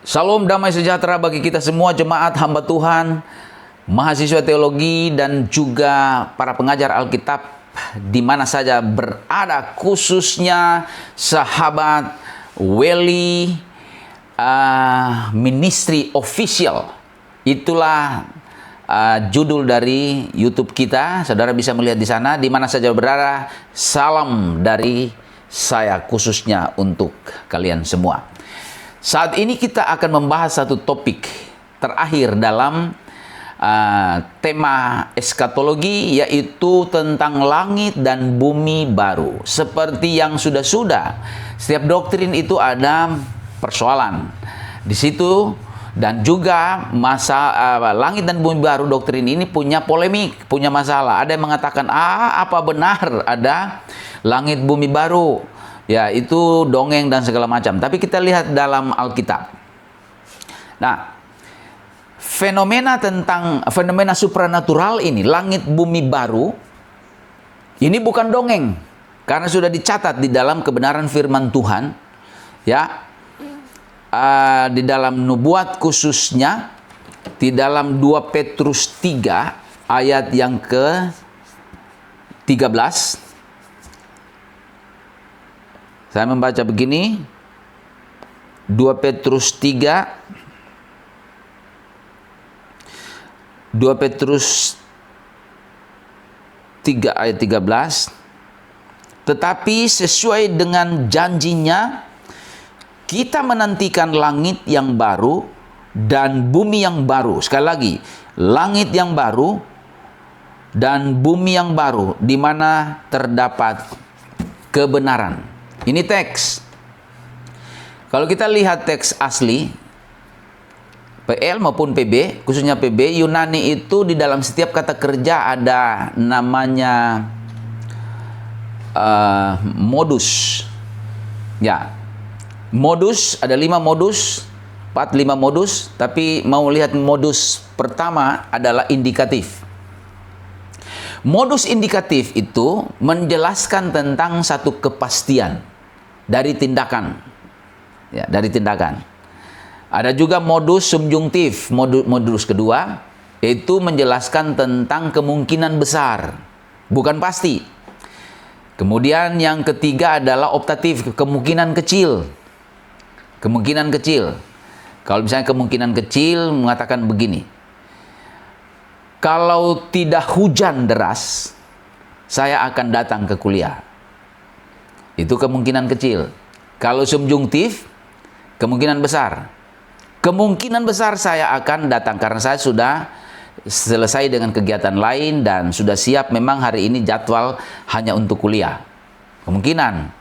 Salam damai sejahtera bagi kita semua jemaat hamba Tuhan, mahasiswa teologi dan juga para pengajar Alkitab di mana saja berada, khususnya sahabat Weli Ministry Official. Itulah judul dari YouTube kita. Saudara bisa melihat di sana di mana saja berada. Salam dari saya khususnya untuk kalian semua. Saat ini kita akan membahas satu topik terakhir dalam tema eskatologi, yaitu tentang langit dan bumi baru. Seperti yang sudah-sudah, setiap doktrin itu ada persoalan di situ, dan juga langit dan bumi baru, doktrin ini punya polemik, punya masalah. Ada yang mengatakan, apa benar ada langit bumi baru? Ya, itu dongeng dan segala macam. Tapi kita lihat dalam Alkitab. Nah, fenomena supranatural ini, langit bumi baru, ini bukan dongeng, karena sudah dicatat di dalam kebenaran firman Tuhan, ya, di dalam nubuat khususnya, di dalam 2 Petrus 3 ayat yang ke-13. Saya membaca begini, 2 Petrus 3 ayat 13. Tetapi sesuai dengan janjinya, kita menantikan langit yang baru dan bumi yang baru. Sekali lagi, langit yang baru dan bumi yang baru, di mana terdapat kebenaran. Ini teks. Kalau kita lihat teks asli, PL maupun PB, khususnya PB, Yunani itu di dalam setiap kata kerja ada namanya modus. Ya, modus, ada 5 modus, 5 modus, tapi mau lihat modus pertama adalah indikatif. Modus indikatif itu menjelaskan tentang satu kepastian dari tindakan. Ya, dari tindakan. Ada juga modus subjungtif, modus kedua, yaitu menjelaskan tentang kemungkinan besar, bukan pasti. Kemudian yang ketiga adalah optatif, kemungkinan kecil. Kemungkinan kecil. Kalau misalnya kemungkinan kecil mengatakan begini, kalau tidak hujan deras, saya akan datang ke kuliah. Itu kemungkinan kecil. Kalau subjungtif, kemungkinan besar. Kemungkinan besar saya akan datang karena saya sudah selesai dengan kegiatan lain dan sudah siap, memang hari ini jadwal hanya untuk kuliah. Kemungkinan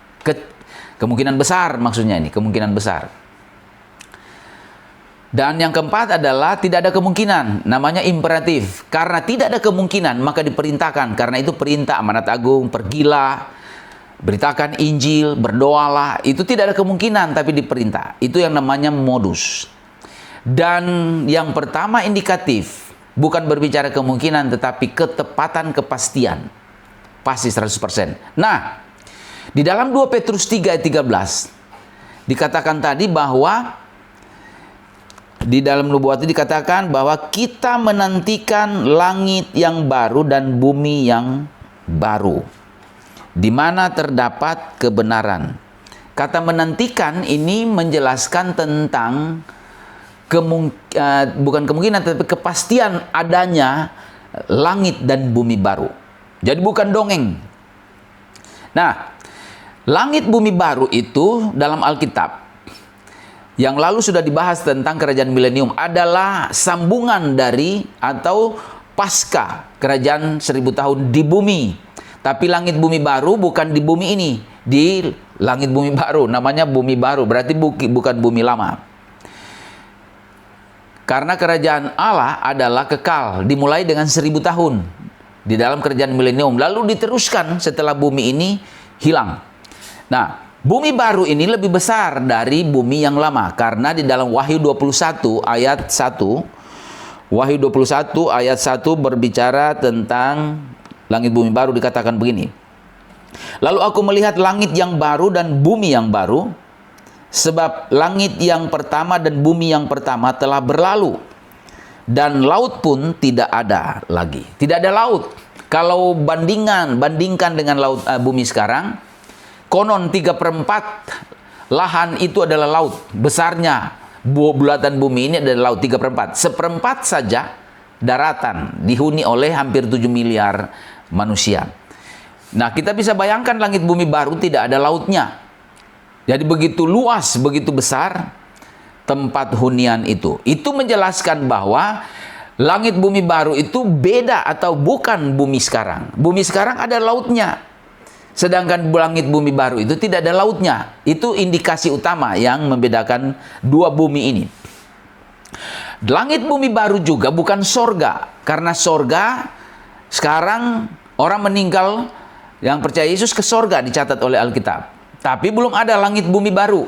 besar maksudnya ini, kemungkinan besar. Dan yang keempat adalah tidak ada kemungkinan, namanya imperatif. Karena tidak ada kemungkinan, maka diperintahkan. Karena itu perintah amanat agung, pergilah, beritakan Injil, berdoalah. Itu tidak ada kemungkinan, tapi diperintah. Itu yang namanya modus. Dan yang pertama indikatif, bukan berbicara kemungkinan, tetapi ketepatan, kepastian. Pasti 100%. Nah, di dalam 2 Petrus 3 ayat 13, dikatakan tadi bahwa di dalam nubuat itu dikatakan bahwa kita menantikan langit yang baru dan bumi yang baru, di mana terdapat kebenaran. Kata menantikan ini menjelaskan tentang bukan kemungkinan, tapi kepastian adanya langit dan bumi baru. Jadi bukan dongeng. Nah, langit bumi baru itu dalam Alkitab yang lalu sudah dibahas tentang kerajaan milenium, adalah sambungan dari atau pasca kerajaan 1000 tahun di bumi. Tapi langit bumi baru bukan di bumi ini, di langit bumi baru, namanya bumi baru, berarti bukan bumi lama. Karena kerajaan Allah adalah kekal, dimulai dengan 1000 tahun di dalam kerajaan milenium, lalu diteruskan setelah bumi ini hilang. Nah, bumi baru ini lebih besar dari bumi yang lama, karena di dalam Wahyu 21 ayat 1, Wahyu 21 ayat 1 berbicara tentang langit bumi baru, dikatakan begini. Lalu aku melihat langit yang baru dan bumi yang baru, Sebab langit yang pertama dan bumi yang pertama telah berlalu, dan laut pun tidak ada lagi. Tidak ada laut. Kalau bandingkan dengan laut bumi sekarang, konon 3/4 lahan itu adalah laut. Besarnya bulatan bumi ini adalah laut 3/4. 1/4 saja daratan, dihuni oleh hampir 7 miliar manusia. Nah, kita bisa bayangkan langit bumi baru tidak ada lautnya. Jadi begitu luas, begitu besar tempat hunian itu. Itu menjelaskan bahwa langit bumi baru itu beda atau bukan bumi sekarang. Bumi sekarang ada lautnya. Sedangkan langit bumi baru itu tidak ada lautnya. Itu indikasi utama yang membedakan dua bumi ini. Langit bumi baru juga bukan sorga. Karena sorga sekarang orang meninggal yang percaya Yesus ke sorga dicatat oleh Alkitab. Tapi belum ada langit bumi baru.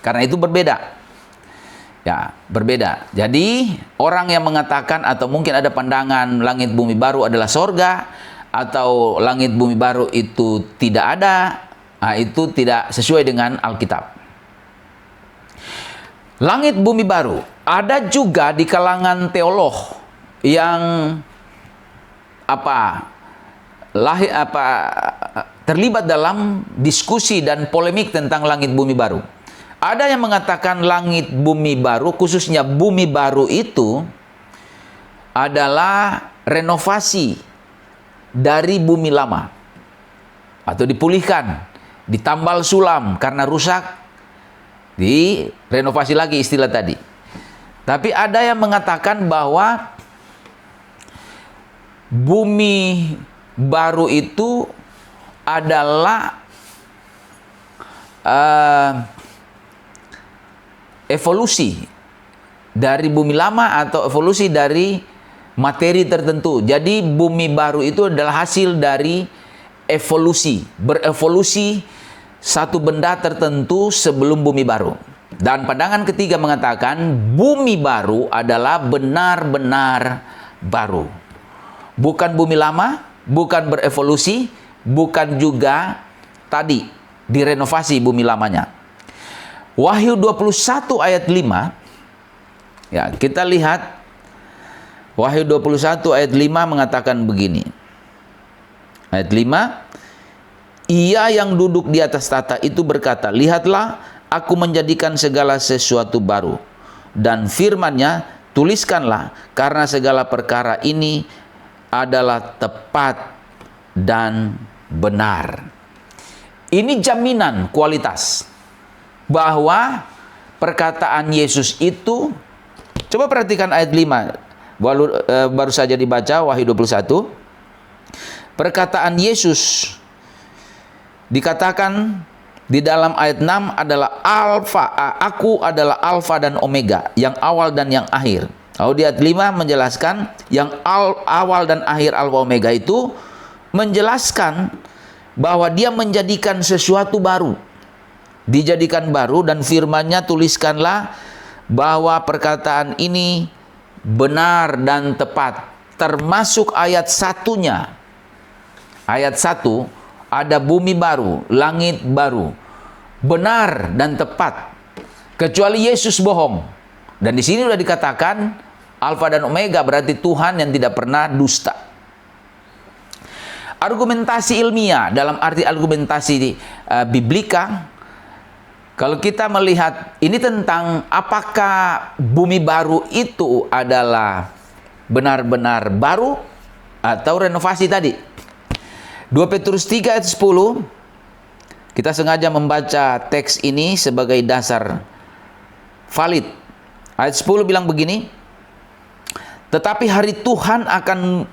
Karena itu berbeda. Ya, berbeda. Jadi orang yang mengatakan atau mungkin ada pandangan langit bumi baru adalah sorga atau langit bumi baru itu tidak ada, itu tidak sesuai dengan Alkitab. Langit bumi baru ada juga di kalangan teolog yang terlibat dalam diskusi dan polemik tentang langit bumi baru. Ada yang mengatakan langit bumi baru, khususnya bumi baru itu adalah renovasi dari bumi lama. Atau dipulihkan, ditambal sulam karena rusak, direnovasi lagi istilah tadi. Tapi ada yang mengatakan bahwa bumi baru itu adalah evolusi dari bumi lama atau evolusi dari materi tertentu. Jadi bumi baru itu adalah hasil dari evolusi, berevolusi satu benda tertentu sebelum bumi baru. Dan pandangan ketiga mengatakan bumi baru adalah benar-benar baru. Bukan bumi lama, bukan berevolusi, bukan juga tadi direnovasi bumi lamanya. Wahyu 21 ayat 5. Ya, kita lihat Wahyu 21 ayat 5 mengatakan begini. Ayat 5, Ia yang duduk di atas tahta itu berkata, "Lihatlah, aku menjadikan segala sesuatu baru." Dan firman-Nya, "Tuliskanlah, karena segala perkara ini adalah tepat dan benar." Ini jaminan kualitas bahwa perkataan Yesus itu, coba perhatikan ayat 5, baru saja dibaca Wahyu 21. Perkataan Yesus dikatakan di dalam ayat 6 adalah Alfa, aku adalah Alfa dan Omega, yang awal dan yang akhir. Lalu di ayat 5 menjelaskan yang awal dan akhir Alfa Omega itu menjelaskan bahwa dia menjadikan sesuatu baru. Dijadikan baru dan firman-Nya, "Tuliskanlah bahwa perkataan ini benar dan tepat." Termasuk ayat satunya. Ayat 1, ada bumi baru, langit baru. Benar dan tepat. Kecuali Yesus bohong. Dan di sini sudah dikatakan Alfa dan Omega, berarti Tuhan yang tidak pernah dusta. Argumentasi ilmiah dalam arti argumentasi biblika, kalau kita melihat ini tentang apakah bumi baru itu adalah benar-benar baru atau renovasi tadi. 2 Petrus 3 ayat 10, kita sengaja membaca teks ini sebagai dasar valid. Ayat 10 bilang begini, "Tetapi hari Tuhan akan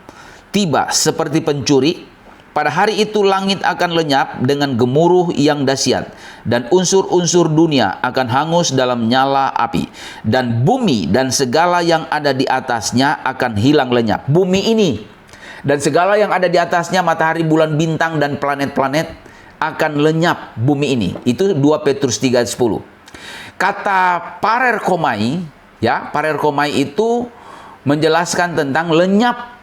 tiba seperti pencuri. Pada hari itu langit akan lenyap dengan gemuruh yang dahsyat, dan unsur-unsur dunia akan hangus dalam nyala api, dan bumi dan segala yang ada di atasnya akan hilang lenyap." Bumi ini dan segala yang ada di atasnya, matahari, bulan, bintang, dan planet-planet akan lenyap bumi ini. Itu 2 Petrus 3 ayat 10. Kata parerkomai, ya, parerkomai itu menjelaskan tentang lenyap.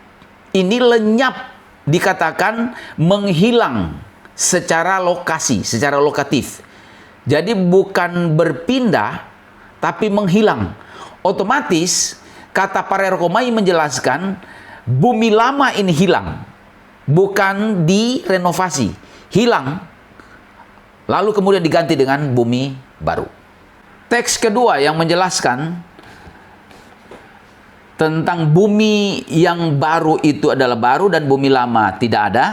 Ini lenyap dikatakan menghilang secara lokasi, secara lokatif. Jadi bukan berpindah, tapi menghilang. Otomatis, kata parerkomai menjelaskan, bumi lama ini hilang. Bukan direnovasi, hilang. Lalu kemudian diganti dengan bumi baru. Teks kedua yang menjelaskan tentang bumi yang baru itu adalah baru dan bumi lama tidak ada.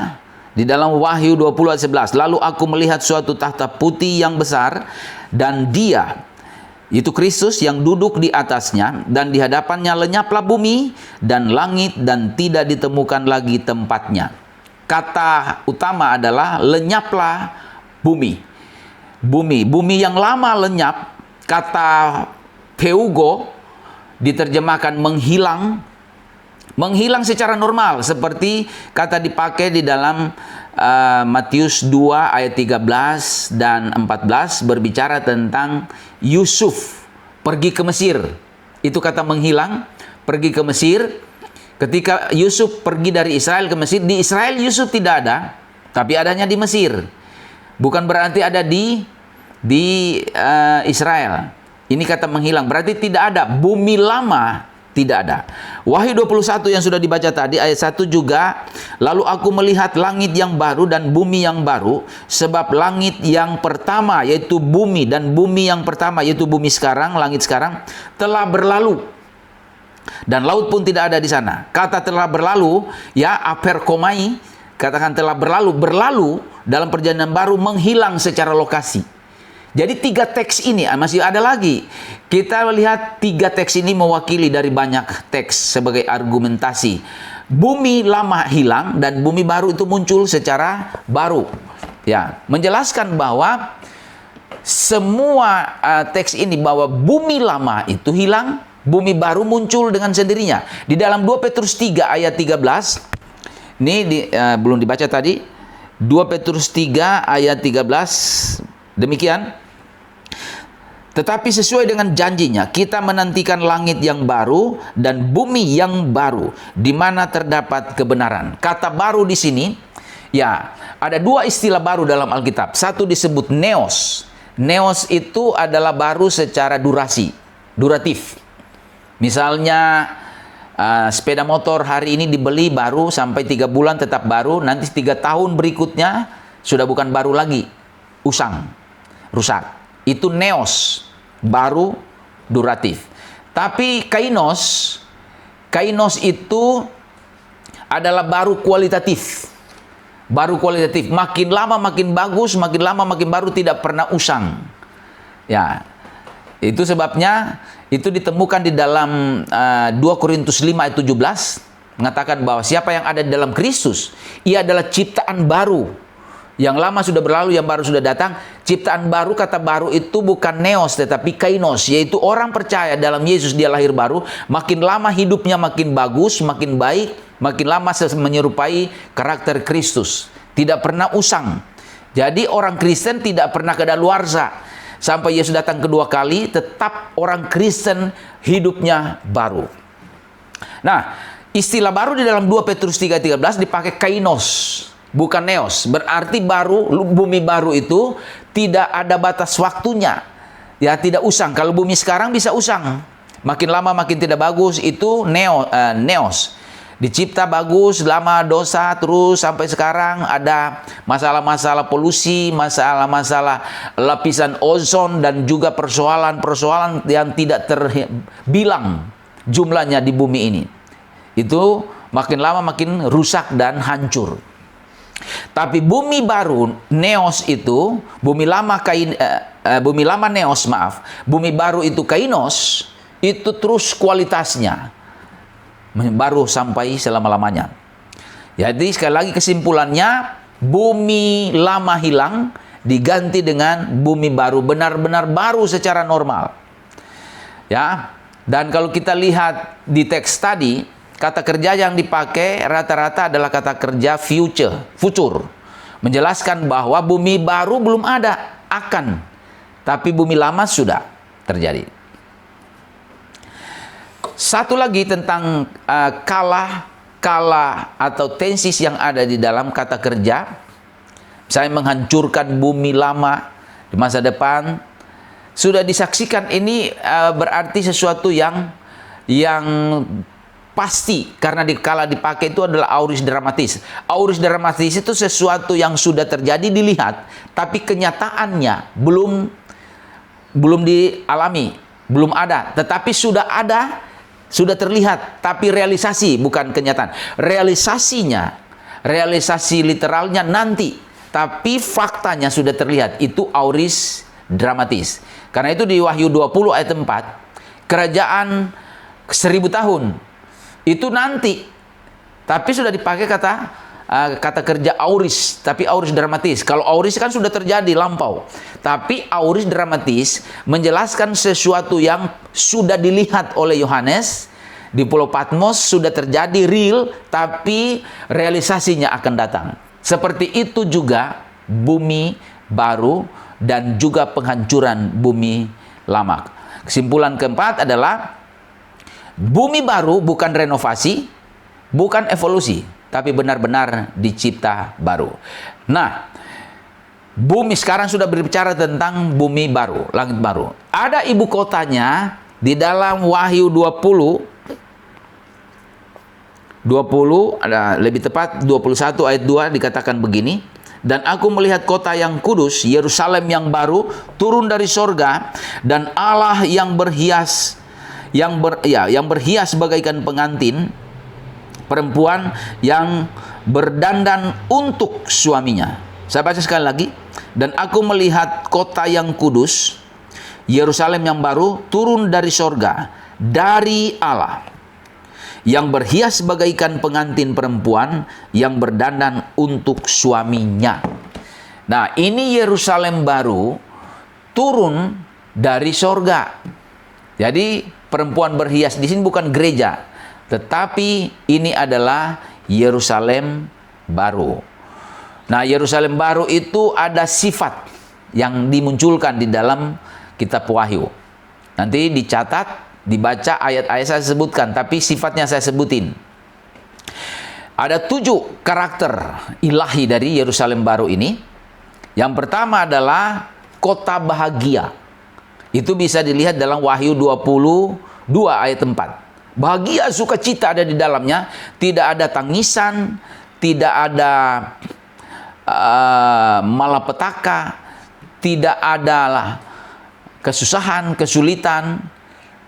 Di dalam Wahyu 20 ayat 11, lalu aku melihat suatu tahta putih yang besar, dan dia, itu Kristus yang duduk di atasnya, dan di hadapannya lenyaplah bumi dan langit, dan tidak ditemukan lagi tempatnya. Kata utama adalah lenyaplah bumi. Bumi yang lama lenyap, kata peugo diterjemahkan menghilang. Menghilang secara normal, seperti kata dipakai di dalam Matius 2 ayat 13 dan 14 berbicara tentang Yusuf pergi ke Mesir. Itu kata menghilang, pergi ke Mesir. Ketika Yusuf pergi dari Israel ke Mesir, di Israel Yusuf tidak ada, tapi adanya di Mesir. Bukan berarti ada di Israel. Ini kata menghilang, berarti tidak ada. Bumi lama tidak ada. Wahyu 21 yang sudah dibaca tadi, ayat 1 juga, lalu aku melihat langit yang baru dan bumi yang baru, sebab langit yang pertama, yaitu bumi, dan bumi yang pertama, yaitu bumi sekarang, langit sekarang, telah berlalu. Dan laut pun tidak ada di sana. Kata telah berlalu, ya, aperkomai, katakan telah berlalu. Berlalu dalam perjanjian baru menghilang secara lokasi. Jadi 3 teks ini, masih ada lagi. Kita melihat 3 teks ini mewakili dari banyak teks sebagai argumentasi. Bumi lama hilang dan bumi baru itu muncul secara baru. Ya, menjelaskan bahwa semua teks ini bahwa bumi lama itu hilang, bumi baru muncul dengan sendirinya. Di dalam 2 Petrus 3 ayat 13, ini belum dibaca tadi. 2 Petrus 3 ayat 13, demikian. Tetapi sesuai dengan janjinya, kita menantikan langit yang baru dan bumi yang baru, di mana terdapat kebenaran. Kata baru di sini, ya, ada 2 istilah baru dalam Alkitab. Satu disebut neos. Neos itu adalah baru secara duratif. Misalnya, sepeda motor hari ini dibeli baru sampai 3 bulan tetap baru, nanti 3 tahun berikutnya sudah bukan baru lagi, usang, rusak. Itu neos, baru duratif. Tapi kainos itu adalah baru kualitatif. Baru kualitatif, makin lama makin bagus, makin lama makin baru, tidak pernah usang. Ya, itu sebabnya itu ditemukan di dalam 2 Korintus 5 ayat 17, mengatakan bahwa siapa yang ada di dalam Kristus, ia adalah ciptaan baru. Yang lama sudah berlalu, yang baru sudah datang. Ciptaan baru, kata baru itu bukan neos tetapi kainos, yaitu orang percaya dalam Yesus dia lahir baru. Makin lama hidupnya makin bagus, makin baik, makin lama menyerupai karakter Kristus. Tidak pernah usang. Jadi orang Kristen tidak pernah kadaluarsa. Sampai Yesus datang kedua kali, tetap orang Kristen hidupnya baru. Nah, istilah baru di dalam 2 Petrus 3:13 dipakai kainos, bukan neos. Berarti baru, bumi baru itu tidak ada batas waktunya. Ya, tidak usang. Kalau bumi sekarang bisa usang. Makin lama makin tidak bagus, itu neos. Dicipta bagus, lama dosa, terus sampai sekarang ada masalah-masalah polusi, masalah-masalah lapisan ozon, dan juga persoalan-persoalan yang tidak terbilang jumlahnya di bumi ini. Itu makin lama makin rusak dan hancur. Tapi bumi baru, neos itu, bumi lama neos, bumi baru itu kainos, itu terus kualitasnya baru sampai selama-lamanya. Jadi sekali lagi kesimpulannya, bumi lama hilang diganti dengan bumi baru, benar-benar baru secara normal. Ya. Dan kalau kita lihat di teks tadi, kata kerja yang dipakai rata-rata adalah kata kerja future. Menjelaskan bahwa bumi baru belum ada, akan. Tapi bumi lama sudah terjadi. Satu lagi tentang kala atau tensis yang ada di dalam kata kerja. Saya menghancurkan bumi lama di masa depan sudah disaksikan. Ini berarti sesuatu yang pasti, karena dikala dipakai itu adalah auris dramatis. Auris dramatis itu sesuatu yang sudah terjadi dilihat, tapi kenyataannya belum dialami, belum ada, tetapi sudah ada, sudah terlihat, tapi realisasi bukan kenyataan. Realisasi literalnya nanti, tapi faktanya sudah terlihat. Itu auris dramatis. Karena itu di Wahyu 20 ayat 4, kerajaan 1000 tahun itu nanti, tapi sudah dipakai kata kerja auris, tapi auris dramatis. Kalau auris kan sudah terjadi lampau, tapi auris dramatis menjelaskan sesuatu yang sudah dilihat oleh Yohanes di Pulau Patmos, sudah terjadi real, tapi realisasinya akan datang. Seperti itu juga bumi baru dan juga penghancuran bumi lama. Kesimpulan keempat adalah bumi baru bukan renovasi, bukan evolusi, tapi benar-benar dicipta baru. Nah, bumi sekarang sudah berbicara tentang bumi baru, langit baru. Ada ibu kotanya di dalam Wahyu 20, ada lebih tepat 21 ayat 2 dikatakan begini. Dan aku melihat kota yang kudus, Yerusalem yang baru, turun dari sorga, dan Allah yang berhias bagaikan pengantin perempuan yang berdandan untuk suaminya. Saya baca sekali lagi. Dan aku melihat kota yang kudus, Yerusalem yang baru, turun dari sorga, dari Allah, yang berhias bagaikan pengantin perempuan yang berdandan untuk suaminya. Nah, ini Yerusalem baru turun dari sorga. Jadi perempuan berhias di sini bukan gereja, tetapi ini adalah Yerusalem baru. Nah, Yerusalem baru itu ada sifat yang dimunculkan di dalam kitab Wahyu. Nanti dicatat, dibaca ayat-ayat saya sebutkan, tapi sifatnya saya sebutin. Ada 7 karakter ilahi dari Yerusalem baru ini. Yang pertama adalah kota bahagia. Itu bisa dilihat dalam Wahyu 22 ayat 4. Bahagia, sukacita ada di dalamnya. Tidak ada tangisan, tidak ada malapetaka, tidak ada kesusahan, kesulitan,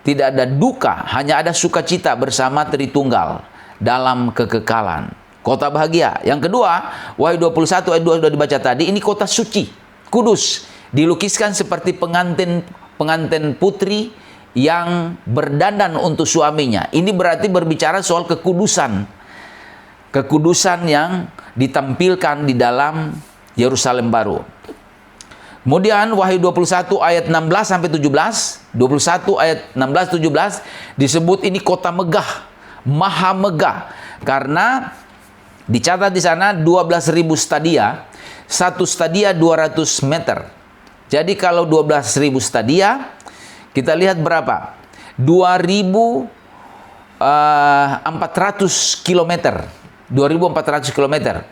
tidak ada duka, hanya ada sukacita bersama Tritunggal dalam kekekalan. Kota bahagia. Yang kedua, Wahyu 21 ayat 2 sudah dibaca tadi, ini kota suci, kudus. Dilukiskan seperti pengantin putri yang berdandan untuk suaminya. Ini berarti berbicara soal kekudusan. Kekudusan yang ditampilkan di dalam Yerusalem baru. Kemudian Wahyu 21 ayat 16 sampai 17, 21 ayat 16 17 disebut ini kota megah, maha megah, karena dicatat di sana 12.000 stadia, satu stadia 200 meter. Jadi kalau 12.000 stadia, kita lihat berapa? 2.400 kilometer. 2.400 kilometer.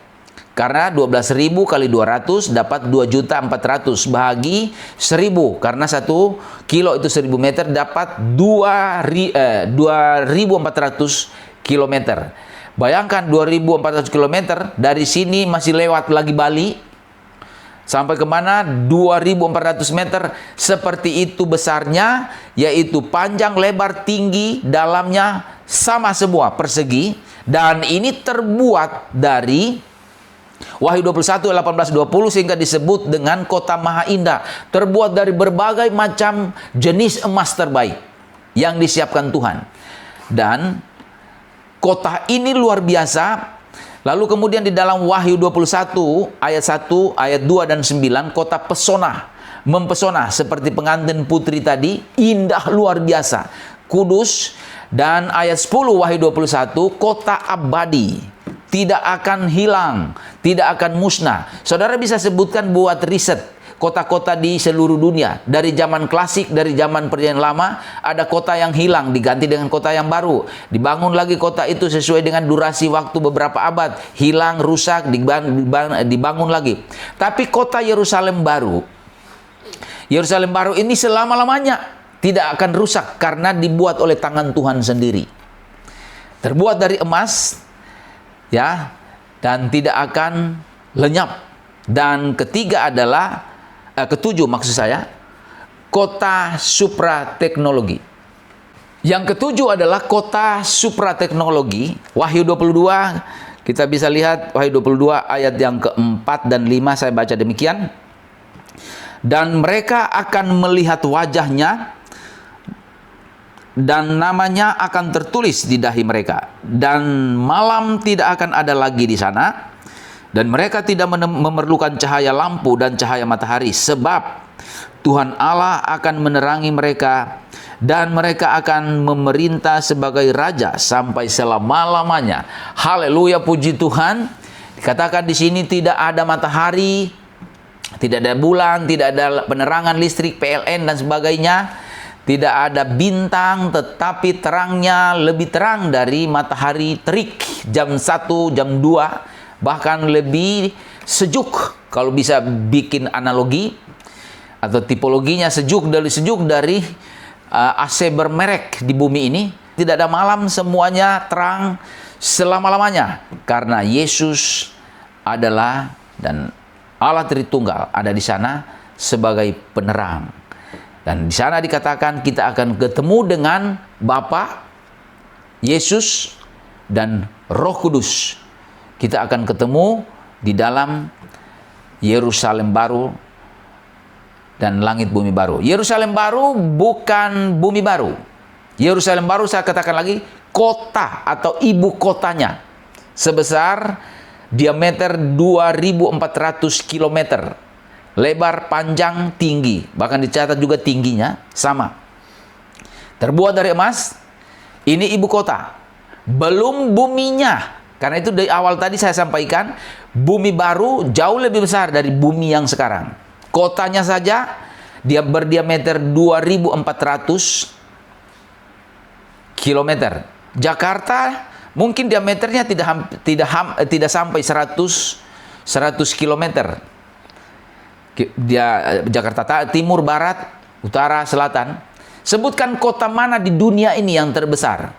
Karena 12.000 kali 200 dapat 2.400.000 bahagi 1.000. Karena 1 kilo itu 1.000 meter dapat 2.400 kilometer. Bayangkan 2.400 kilometer, dari sini masih lewat lagi Bali. Sampai kemana? 2.400 meter. Seperti itu besarnya, yaitu panjang, lebar, tinggi, dalamnya sama semua, persegi. Dan ini terbuat dari Wahyu 21, 18, 20 sehingga disebut dengan kota maha indah. Terbuat dari berbagai macam jenis emas terbaik yang disiapkan Tuhan. Dan kota ini luar biasa. Lalu kemudian di dalam Wahyu 21 ayat 1, ayat 2 dan 9, kota pesona, mempesona seperti pengantin putri tadi, indah luar biasa, kudus. Dan ayat 10 Wahyu 21, kota abadi, tidak akan hilang, tidak akan musnah. Saudara bisa sebutkan buat riset kota-kota di seluruh dunia. Dari zaman klasik, dari zaman perjanjian lama, ada kota yang hilang, diganti dengan kota yang baru. Dibangun lagi kota itu sesuai dengan durasi waktu beberapa abad. Hilang, rusak, dibangun lagi. Tapi kota Yerusalem baru Yerusalem baru ini selama-lamanya tidak akan rusak karena dibuat oleh tangan Tuhan sendiri. Terbuat dari emas, ya, dan tidak akan lenyap. Dan ketiga adalah, ketujuh maksud saya, kota suprateknologi. Yang ketujuh adalah kota suprateknologi. Wahyu 22, kita bisa lihat Wahyu 22 ayat yang keempat dan 5, saya baca demikian. Dan mereka akan melihat wajahnya, dan namanya akan tertulis di dahi mereka. Dan malam tidak akan ada lagi di sana. Dan mereka tidak memerlukan cahaya lampu dan cahaya matahari, sebab Tuhan Allah akan menerangi mereka, dan mereka akan memerintah sebagai raja sampai selama-lamanya. Haleluya, puji Tuhan. Dikatakan di sini tidak ada matahari, tidak ada bulan, tidak ada penerangan listrik, PLN dan sebagainya. Tidak ada bintang, tetapi terangnya lebih terang dari matahari terik jam 1, jam 2. Bahkan lebih sejuk, kalau bisa bikin analogi atau tipologinya, sejuk dari AC bermerek di bumi ini. Tidak ada malam, semuanya terang selama-lamanya, karena Yesus adalah, dan Allah Tritunggal ada di sana sebagai penerang. Dan di sana dikatakan kita akan ketemu dengan Bapa, Yesus, dan Roh Kudus. Kita akan ketemu di dalam Yerusalem baru dan langit bumi baru. Yerusalem baru bukan bumi baru. Yerusalem baru, saya katakan lagi, kota atau ibu kotanya sebesar diameter 2.400 km, lebar, panjang, tinggi, bahkan dicatat juga tingginya sama. Terbuat dari emas. Ini ibu kota, belum buminya. Karena itu dari awal tadi saya sampaikan, bumi baru jauh lebih besar dari bumi yang sekarang. Kotanya saja dia berdiameter 2.400 km. Jakarta mungkin diameternya tidak sampai 100 km. Jakarta timur, barat, utara, selatan. Sebutkan kota mana di dunia ini yang terbesar.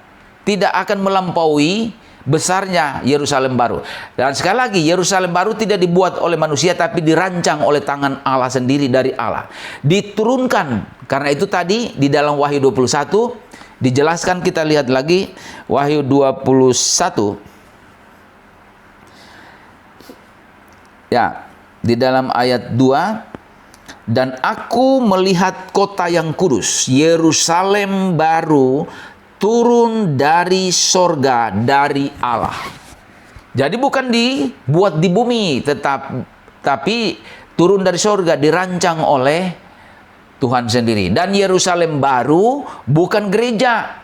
Tidak akan melampaui besarnya Yerusalem baru. Dan sekali lagi, Yerusalem baru tidak dibuat oleh manusia, tapi dirancang oleh tangan Allah sendiri, dari Allah. Diturunkan. Karena itu tadi di dalam Wahyu 21 dijelaskan, kita lihat lagi Wahyu 21. Ya, di dalam ayat 2. Dan aku melihat kota yang kudus, Yerusalem baru, turun dari sorga, dari Allah. Jadi bukan dibuat di bumi, tapi turun dari sorga, dirancang oleh Tuhan sendiri. Dan Yerusalem baru bukan gereja.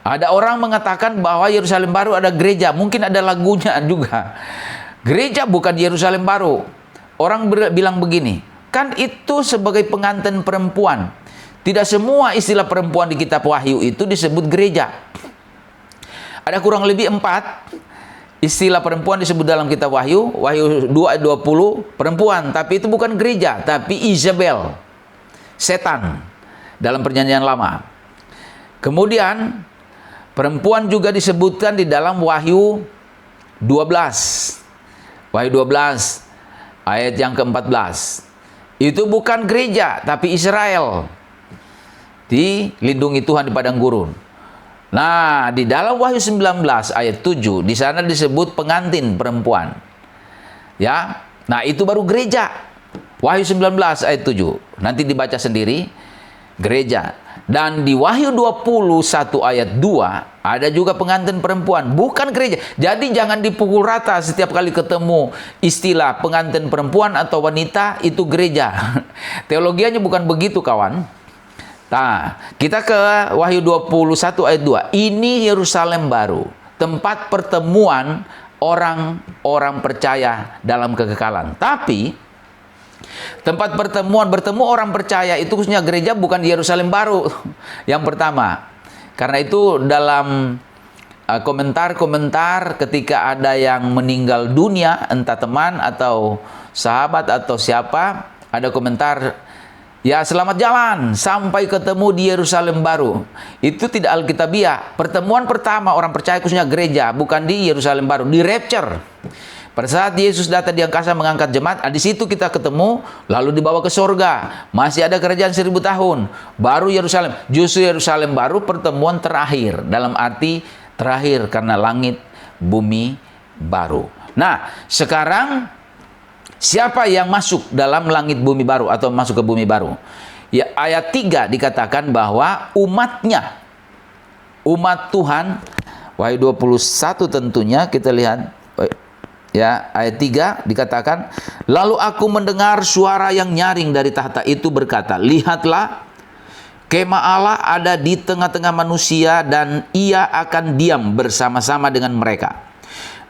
Ada orang mengatakan bahwa Yerusalem baru ada gereja. Mungkin ada lagunya juga. Gereja bukan Yerusalem baru. Orang bilang begini, kan itu sebagai pengantin perempuan. Tidak semua istilah perempuan di kitab Wahyu itu disebut gereja. Ada kurang lebih 4 istilah perempuan disebut dalam kitab Wahyu. Wahyu 2 ayat 20, perempuan. Tapi itu bukan gereja, tapi Isabel, setan, dalam perjanjian lama. Kemudian perempuan juga disebutkan di dalam Wahyu 12. Wahyu 12 ayat yang ke-14. Itu bukan gereja, tapi Israel. Dilindungi Tuhan di padang gurun. Nah, di dalam Wahyu 19 ayat 7, di sana disebut pengantin perempuan. Ya. Nah, itu baru gereja. Wahyu 19 ayat 7. Nanti dibaca sendiri, gereja. Dan di Wahyu 21 ayat 2 ada juga pengantin perempuan, bukan gereja. Jadi jangan dipukul rata setiap kali ketemu istilah pengantin perempuan atau wanita itu gereja. Teologianya bukan begitu, kawan. Nah, kita ke Wahyu 21 ayat 2. Ini Yerusalem baru, tempat pertemuan orang-orang percaya dalam kekekalan. Tapi tempat bertemu orang percaya itu khususnya gereja, bukan di Yerusalem baru. Yang pertama. Karena itu dalam komentar-komentar ketika ada yang meninggal dunia, entah teman atau sahabat atau siapa, ada komentar Ya, selamat jalan sampai ketemu di Yerusalem baru. Itu tidak alkitabiah. Pertemuan pertama orang percaya khususnya gereja bukan di Yerusalem baru, di rapture. Pada saat Yesus datang di angkasa mengangkat jemaat, di situ kita ketemu, lalu dibawa ke sorga. Masih ada kerajaan 1000 tahun. Baru Yerusalem. Justru Yerusalem baru pertemuan terakhir. Dalam arti terakhir karena langit, bumi baru. Nah, sekarang siapa yang masuk dalam langit bumi baru atau masuk ke bumi baru? Ya, ayat 3 dikatakan bahwa umatnya, umat Tuhan, Wahyu 21 tentunya kita lihat. Ya, ayat 3 dikatakan, lalu aku mendengar suara yang nyaring dari tahta itu berkata, lihatlah, kemah Allah ada di tengah-tengah manusia dan ia akan diam bersama-sama dengan mereka.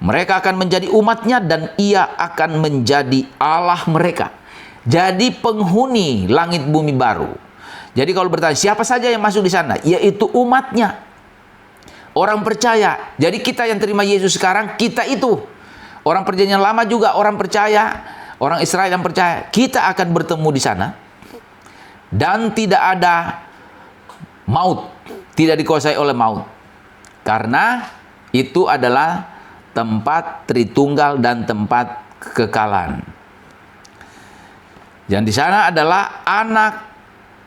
Mereka akan menjadi umatnya dan ia akan menjadi Allah mereka. Jadi penghuni langit bumi baru. Jadi kalau bertanya siapa saja yang masuk di sana, yaitu umatnya, orang percaya. Jadi kita yang terima Yesus sekarang, kita itu orang perjanjian lama juga orang percaya, orang Israel yang percaya, kita akan bertemu di sana dan tidak ada maut, tidak dikuasai oleh maut, karena itu adalah tempat Tritunggal dan tempat kekekalan. Dan di sana adalah anak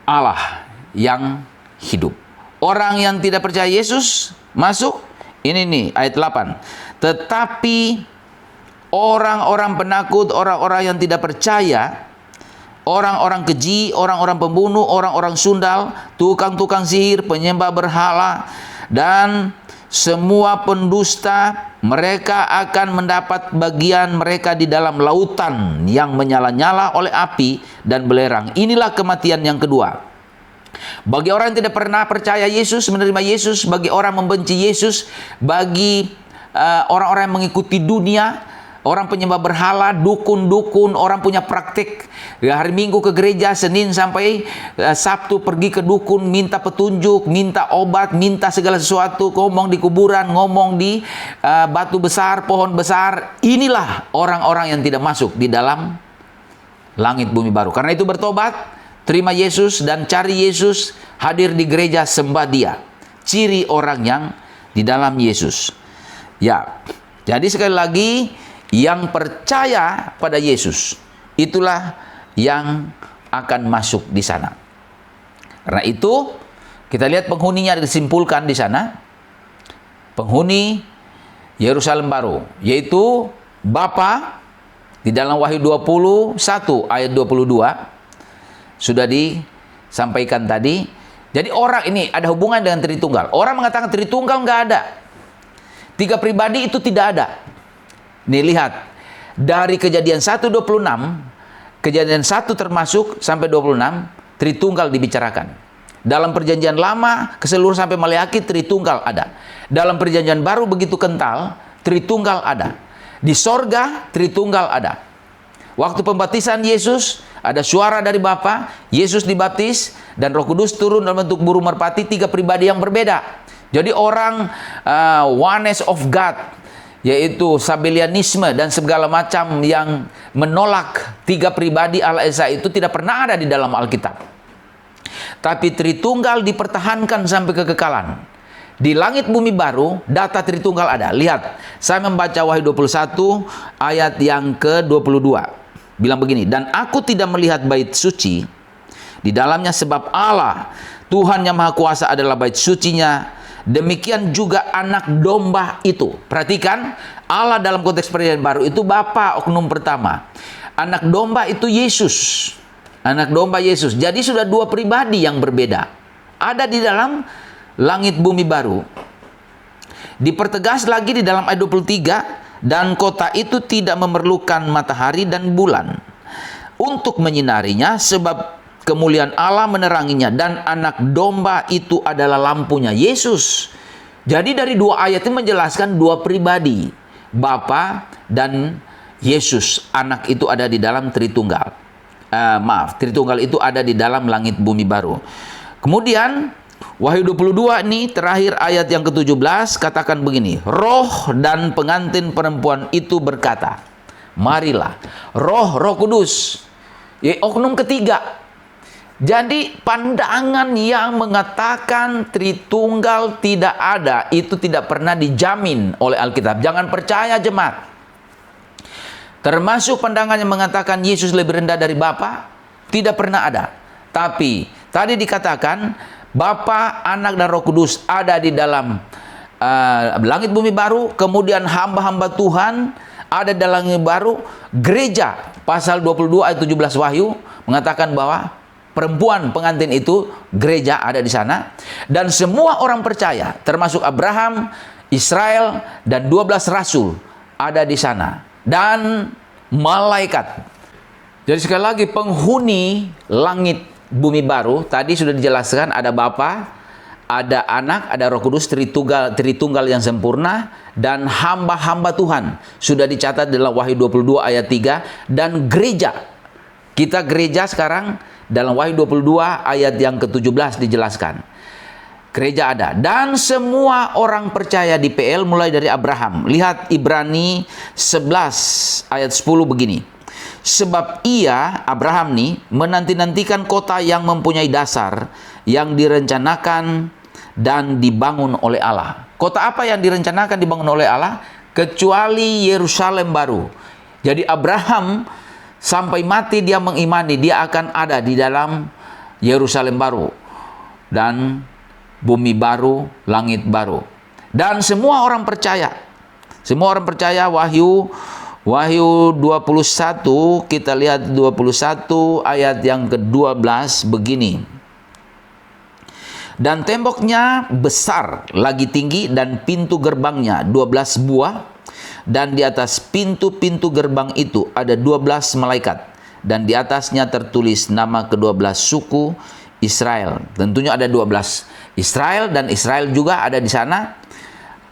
Allah yang hidup. Orang yang tidak percaya Yesus masuk, ini nih ayat 8. Tetapi orang-orang penakut, orang-orang yang tidak percaya, orang-orang keji, orang-orang pembunuh, orang-orang sundal, tukang-tukang sihir, penyembah berhala, dan semua pendusta, mereka akan mendapat bagian mereka di dalam lautan yang menyala-nyala oleh api dan belerang. Inilah kematian yang kedua. Bagi orang yang tidak pernah percaya Yesus, menerima Yesus, bagi orang membenci Yesus, bagi orang-orang yang mengikuti dunia, orang penyembah berhala, dukun-dukun, orang punya praktik hari Minggu ke gereja, Senin sampai Sabtu pergi ke dukun, minta petunjuk, minta obat, minta segala sesuatu, ngomong di kuburan, ngomong di batu besar, pohon besar. Inilah orang-orang yang tidak masuk di dalam langit bumi baru. Karena itu bertobat, terima Yesus dan cari Yesus, hadir di gereja, sembah Dia. Ciri orang yang di dalam Yesus. Ya, jadi sekali lagi, yang percaya pada Yesus, itulah yang akan masuk di sana. Karena itu, kita lihat penghuninya disimpulkan di sana. Penghuni Yerusalem baru, yaitu Bapa, di dalam Wahyu 21 ayat 22, sudah disampaikan tadi. Jadi orang ini ada hubungan dengan Tritunggal. Orang mengatakan Tritunggal nggak ada. 3 pribadi itu tidak ada. Nih lihat, dari Kejadian 1:26, Kejadian 1 termasuk sampai 26, Tritunggal dibicarakan. Dalam perjanjian lama, keseluruhan sampai Maleakhi, Tritunggal ada. Dalam perjanjian baru begitu kental, Tritunggal ada. Di sorga, Tritunggal ada. Waktu pembaptisan Yesus, ada suara dari Bapa, Yesus dibaptis, dan Roh Kudus turun dalam bentuk burung merpati, 3 pribadi yang berbeda. Jadi orang oneness of God, yaitu Sabellianisme dan segala macam yang menolak 3 pribadi Allah Esa itu tidak pernah ada di dalam Alkitab. Tapi Tritunggal dipertahankan sampai kekekalan. Di langit bumi baru, data Tritunggal ada. Lihat, saya membaca Wahyu 21 ayat yang ke-22. Bilang begini, dan aku tidak melihat bait suci di dalamnya sebab Allah, Tuhan yang Maha Kuasa adalah bait sucinya. Demikian juga anak domba itu. Perhatikan, Allah dalam konteks perjanjian baru itu Bapa, oknum pertama. Anak domba itu Yesus. Anak domba Yesus. Jadi sudah 2 pribadi yang berbeda. Ada di dalam langit bumi baru. Dipertegas lagi di dalam ayat 23, dan kota itu tidak memerlukan matahari dan bulan untuk menyinarinya, sebab kemuliaan Allah meneranginya, dan anak domba itu adalah lampunya, Yesus. Jadi dari 2 ayat ini menjelaskan 2 pribadi, Bapa dan Yesus. Anak itu ada di dalam Tritunggal. Tritunggal itu ada di dalam langit bumi baru. Kemudian Wahyu 22 ini terakhir ayat yang ke-17 katakan begini, roh dan pengantin perempuan itu berkata, marilah. Roh Kudus, oknum ketiga. Jadi pandangan yang mengatakan Tritunggal tidak ada, itu tidak pernah dijamin oleh Alkitab. Jangan percaya jemaat. Termasuk pandangan yang mengatakan Yesus lebih rendah dari Bapa, tidak pernah ada. Tapi tadi dikatakan Bapa, Anak, dan Roh Kudus ada di dalam langit bumi baru. Kemudian hamba-hamba Tuhan ada dalam langit baru. Gereja pasal 22 ayat 17 Wahyu mengatakan bahwa perempuan pengantin itu gereja ada di sana. Dan semua orang percaya termasuk Abraham, Israel, dan 12 rasul ada di sana. Dan malaikat. Jadi sekali lagi, penghuni langit bumi baru tadi sudah dijelaskan, ada Bapa, ada Anak, ada Roh Kudus, Tritunggal yang sempurna, dan hamba-hamba Tuhan sudah dicatat dalam Wahyu 22 ayat 3. Dan gereja, kita gereja sekarang dalam Wahyu 22 ayat yang ke-17 dijelaskan. Gereja ada. Dan semua orang percaya di PL mulai dari Abraham. Lihat Ibrani 11 ayat 10 begini. Sebab ia, Abraham nih, menanti-nantikan kota yang mempunyai dasar, yang direncanakan dan dibangun oleh Allah. Kota apa yang direncanakan dibangun oleh Allah? Kecuali Yerusalem baru. Jadi Abraham sampai mati dia mengimani dia akan ada di dalam Yerusalem baru dan bumi baru, langit baru. Dan semua orang percaya. Semua orang percaya. Wahyu 21, kita lihat 21 ayat yang ke-12 begini. Dan temboknya besar, lagi tinggi, dan pintu gerbangnya 12 buah. Dan di atas pintu-pintu gerbang itu ada 12 malaikat. Dan di atasnya tertulis nama ke-12 suku Israel. Tentunya ada 12 Israel, dan Israel juga ada di sana,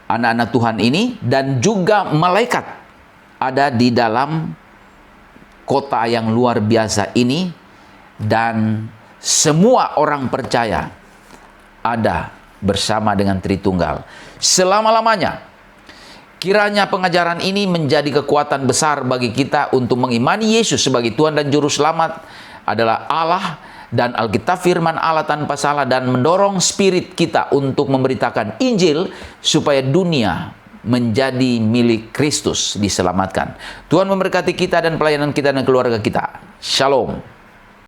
anak-anak Tuhan ini, dan juga malaikat ada di dalam kota yang luar biasa ini. Dan semua orang percaya ada bersama dengan Tritunggal selama-lamanya. Kiranya pengajaran ini menjadi kekuatan besar bagi kita untuk mengimani Yesus sebagai Tuhan dan Juru Selamat adalah Allah dan Alkitab firman Allah tanpa salah, dan mendorong spirit kita untuk memberitakan Injil supaya dunia menjadi milik Kristus, diselamatkan. Tuhan memberkati kita dan pelayanan kita dan keluarga kita. Shalom.